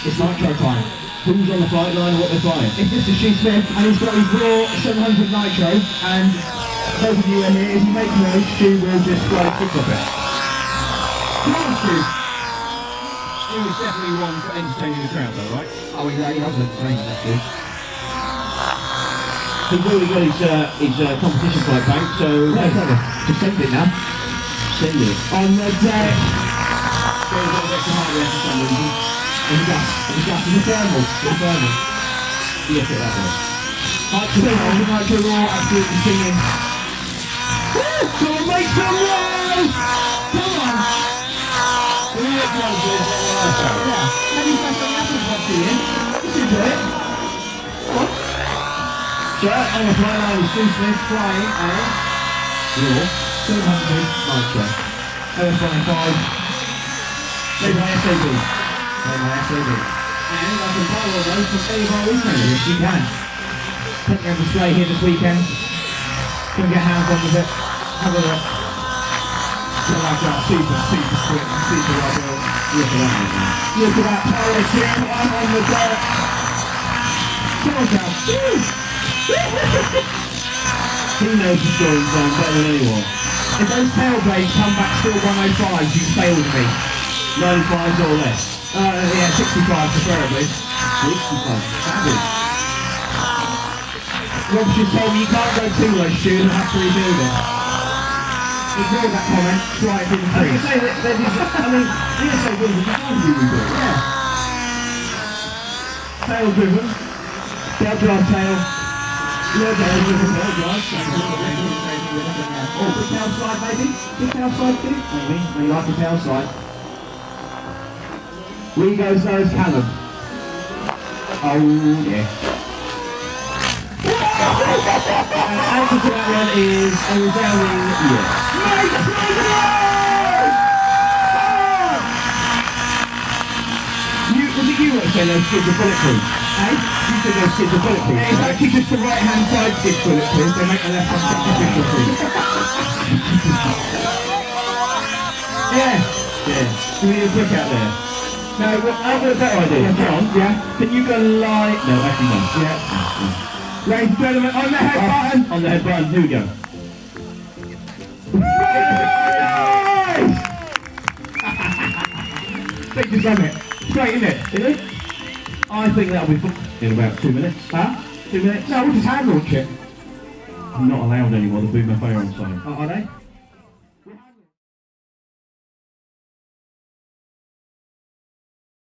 It's nitro time. Who's on the flight line and what they're flying? It's Mr. Stu Smith, and he's got his raw 700 nitro, and those of you who are here, if you make noise, Stu will just fly kick off it. Come on, Stu. He was definitely one for entertaining the crowd though, right? Oh, he loves entertaining, that Stu. He's already got his competition flight bank, so Just send it now. send it. On the deck. There's a little bit of hardware for some reason. And the gas is a thermal. Look at that one. Nitro raw, absolutely singing. Woo! Come on, make some noise! Come on! Yeah. Maybe flash on the Apple Watch here. You should do it. What? So, on the flight line is Stu Smith flying a raw 700 nitro. LS-105. Made by SAB. Made by SAB. And I can buy one of those from any of our weekenders. Yes, you can. Plenty on display here this weekend. Come get hands on with it. Have a look. I like that. Super quick, super well built. Look at that, man. Look at that power chip on the deck. Come on, Cal. He knows the story zone better than anyone. If those tail blades come back still 105s, you fail with me. 95s or less. Yeah, 65 preferably. 65. Savage. Rob just told me you can't go too low, Stu, and have to rebuild it. Ignore that comment, try it in the I was freeze. going to say that the SAB was designed to be rebuilt. Yeah. Tail driven. Tail drive tail. Tail driven, tail drive. Oh, big tail slide maybe? Big tail slide too? Maybe. Maybe like a tail slide. We goes those Callum. Oh yeah. And answer to that one is a resounding yes. Make some noise! Was it you that said those skids are bulletproof? Hey? You said those skids are bulletproof. Yeah, it's actually just the right hand side skid bulletproof, they make the left one sacrificial proof. Yeah. Yeah. You need a brick out there. No, I've got a better idea. Yeah, John, yeah. can you go like... No, actually no. Yeah. Ladies and gentlemen, on the head button. On the head button, here we go. Nice! Take your summit. Straight in it. Is it? I think that'll be fun. In about 2 minutes. Huh? 2 minutes? No, we'll just hand launch it. I'm not allowed anymore, the Boomer Fair on sale. Are they?